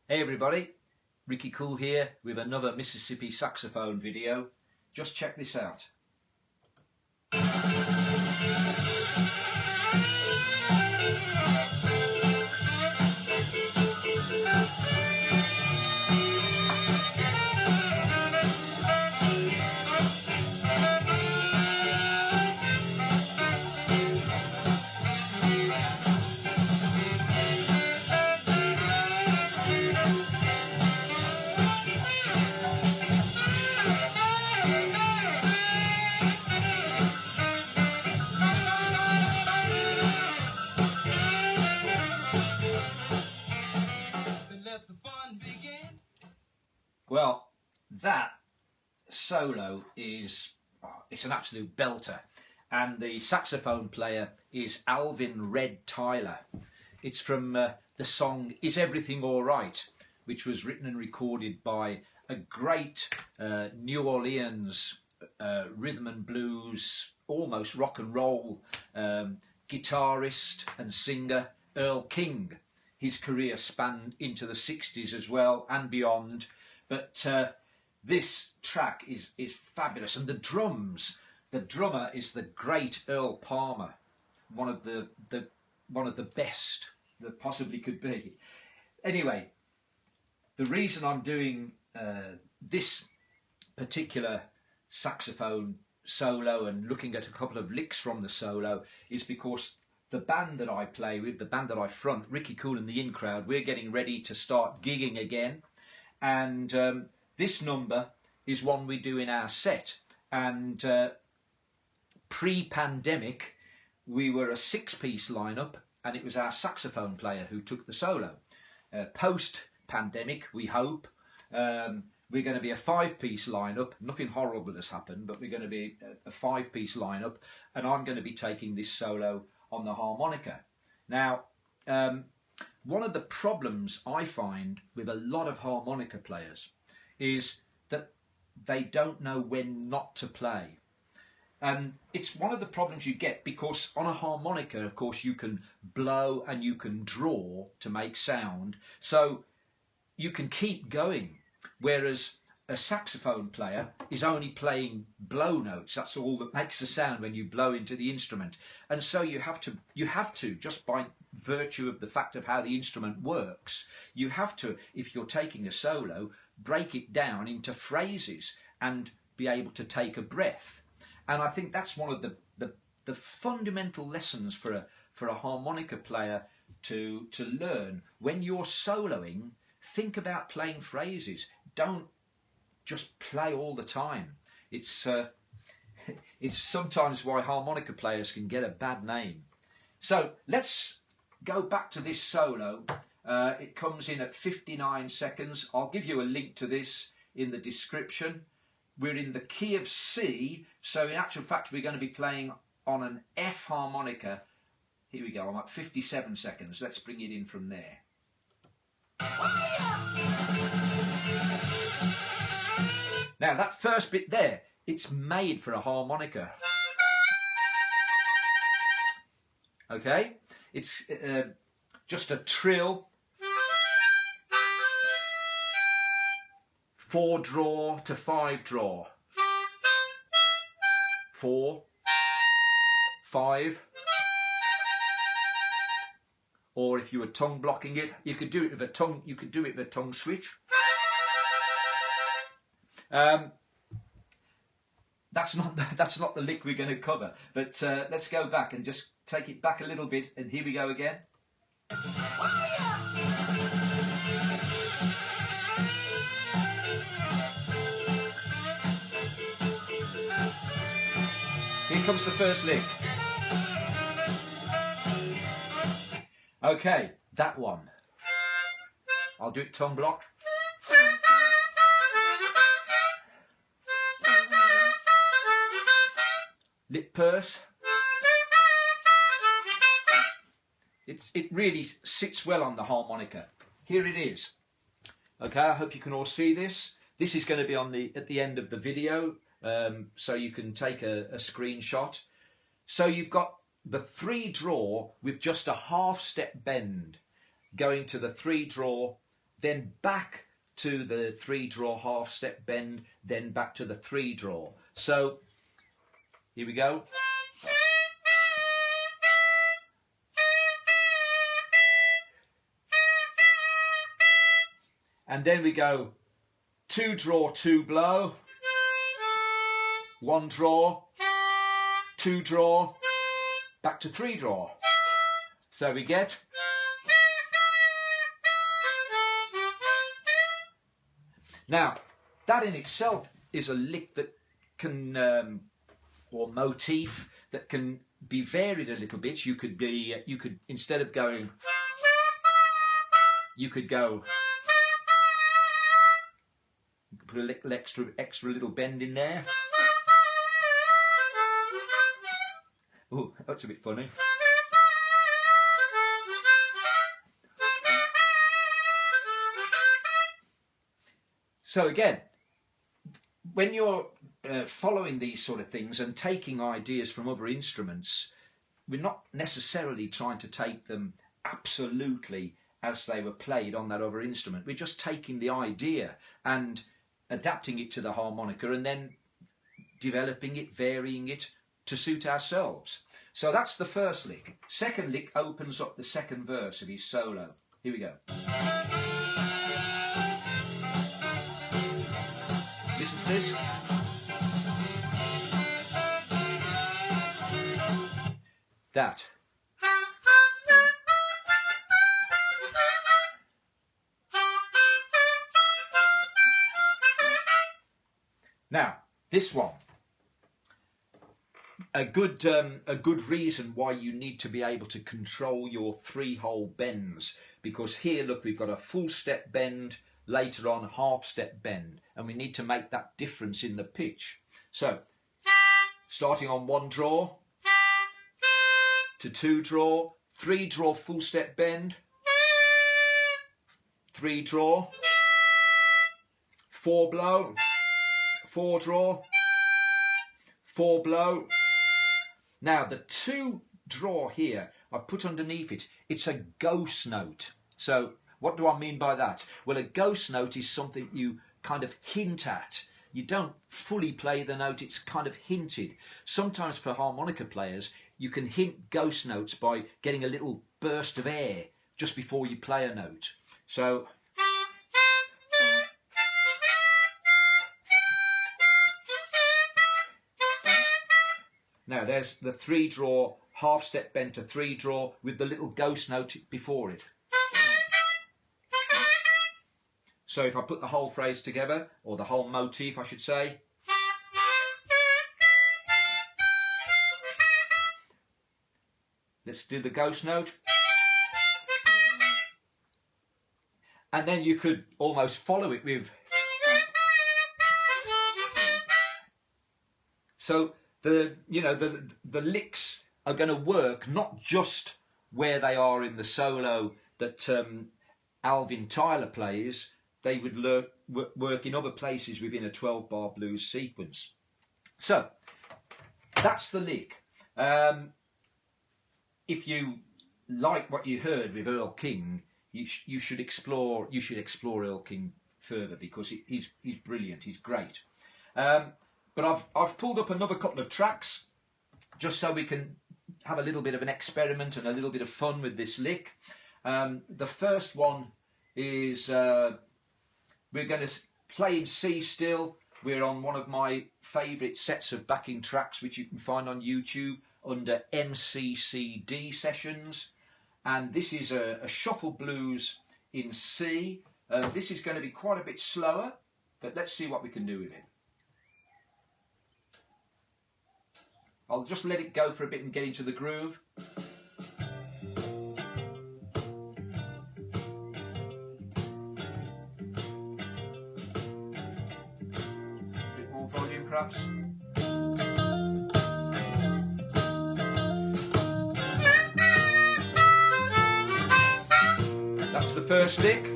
Hey everybody, Ricky Cool here with another Mississippi saxophone video. Just check this out. Well, that solo is, it's an absolute belter, and the saxophone player is Alvin Red Tyler. It's from the song Is Everything Alright, which was written and recorded by a great New Orleans rhythm and blues, almost rock and roll guitarist and singer, Earl King. His career spanned into the 60s as well and beyond. But this track is fabulous, and the drummer is the great Earl Palmer, one of the best that possibly could be. Anyway, the reason I'm doing this particular saxophone solo and looking at a couple of licks from the solo is because the band that I play with, the band that I front, Ricky Cool and the In Crowd, we're getting ready to start gigging again. And this number is one we do in our set, and pre-pandemic we were a 6-piece lineup, and it was our saxophone player who took the solo. Post-pandemic, we hope, we're going to be a 5-piece lineup. Nothing horrible has happened, but we're going to be a 5-piece lineup, and I'm going to be taking this solo on the harmonica. Now, one of the problems I find with a lot of harmonica players is that they don't know when not to play. And it's one of the problems you get because on a harmonica, of course, you can blow and you can draw to make sound. So you can keep going. Whereas a saxophone player is only playing blow notes. That's all that makes the sound when you blow into the instrument. And so you have to, just by virtue of the fact of how the instrument works, you have to, if you're taking a solo, break it down into phrases and be able to take a breath. And I think that's one of the fundamental lessons for a harmonica player to learn. When you're soloing, think about playing phrases. Don't just play all the time. It's sometimes why harmonica players can get a bad name. So let's go back to this solo. It comes in at 59 seconds. I'll give you a link to this in the description. We're in the key of C, so in actual fact we're going to be playing on an F harmonica. Here we go, I'm at 57 seconds. Let's bring it in from there. Now that first bit there, it's made for a harmonica. Okay, it's just a trill, 4 draw to 5 draw, 4, 5, or if you were tongue blocking it, you could do it with a tongue. You could do it with a tongue switch. That's not the lick we're going to cover, but let's go back and just take it back a little bit, and here we go again. Here comes the first lick. Okay, that one. I'll do it tongue block. Lip purse. It really sits well on the harmonica. Here it is. Okay, I hope you can all see this. This is going to be at the end of the video, so you can take a screenshot. So you've got the 3 draw with just a half step bend, going to the 3 draw, then back to the 3-draw half step bend, then back to the 3-draw. So here we go. And then we go 2-draw, 2-blow, 1-draw, 2-draw, back to 3-draw. So we get. Now, that in itself is a lick that can, or motif, that can be varied a little bit. You could instead of going, you could go. You could put a little extra little bend in there. Oh, that's a bit funny. So again, when you're following these sort of things and taking ideas from other instruments, we're not necessarily trying to take them absolutely as they were played on that other instrument. We're just taking the idea and adapting it to the harmonica and then developing it, varying it to suit ourselves. So that's the first lick. Second lick opens up the second verse of his solo. Here we go. Listen to this. That. Now, this one. A good reason why you need to be able to control your 3-hole bends, because here, look, we've got a full step bend, later on half step bend, and we need to make that difference in the pitch. So, starting on 1-draw to 2-draw, 3-draw full step bend, 3-draw, 4-blow, 4-draw, 4-blow. Now the 2-draw here, I've put underneath it, it's a ghost note. So what do I mean by that? Well, a ghost note is something you kind of hint at. You don't fully play the note, it's kind of hinted. Sometimes for harmonica players, you can hint ghost notes by getting a little burst of air just before you play a note. So now there's the 3-draw, half step bend to 3-draw with the little ghost note before it. So if I put the whole phrase together, or the whole motif I should say. Let's do the ghost note. And then you could almost follow it with. So the licks are going to work not just where they are in the solo that Alvin Tyler plays, they would work in other places within a 12-bar blues sequence. So that's the lick. If you like what you heard with Earl King, you should explore Earl King further, because he's brilliant, he's great. But I've pulled up another couple of tracks just so we can have a little bit of an experiment and a little bit of fun with this lick. The first one is we're going to play in C still. We're on one of my favourite sets of backing tracks, which you can find on YouTube under MCCD sessions. And this is a shuffle blues in C. This is going to be quite a bit slower, but let's see what we can do with it. I'll just let it go for a bit and get into the groove. A bit more volume perhaps. That's the first lick.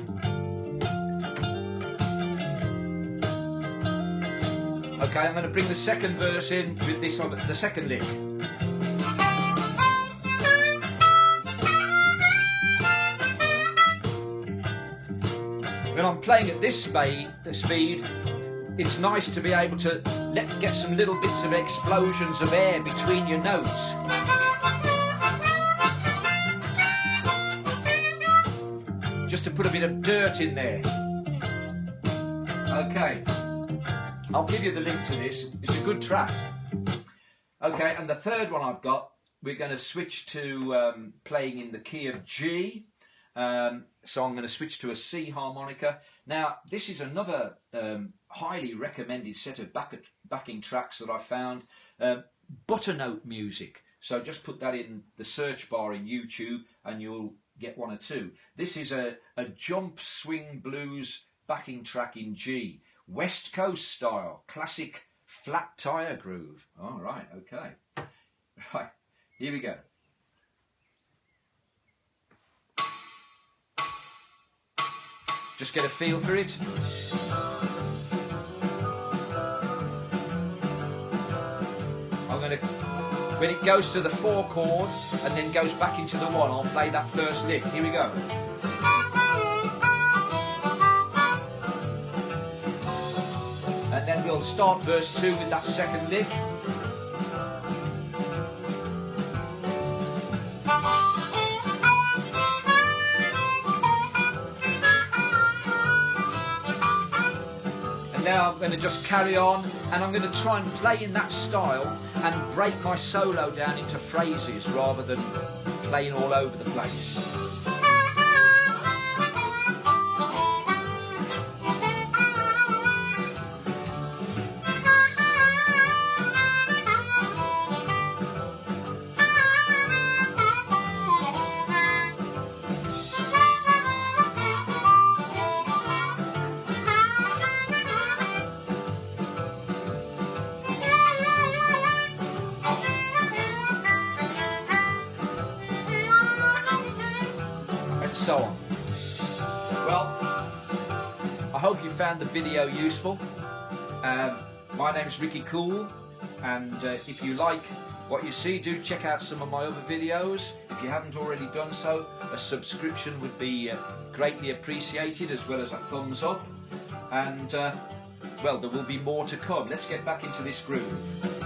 Okay, I'm going to bring the second verse in with this on the second lick. when I'm playing at this speed, it's nice to be able to get some little bits of explosions of air between your notes. Just to put a bit of dirt in there. Okay, I'll give you the link to this. It's a good track. Okay, and the third one I've got, we're going to switch to playing in the key of G. So I'm going to switch to a C harmonica. Now, this is another highly recommended set of backing tracks that I found. Butternote music. So just put that in the search bar in YouTube and you'll get one or two. This is a jump swing blues backing track in G. West Coast style, classic flat tire groove. All right, okay. Right, here we go. Just get a feel for it. I'm going to, when it goes to the 4 chord and then goes back into the 1, I'll play that first lick. Here we go. And then we'll start verse 2 with that second lick. Now I'm going to just carry on, and I'm going to try and play in that style and break my solo down into phrases rather than playing all over the place. So on. Well, I hope you found the video useful. My name is Ricky Cool, and if you like what you see, do check out some of my other videos. If you haven't already done so, a subscription would be greatly appreciated, as well as a thumbs up. And well, there will be more to come. Let's get back into this groove.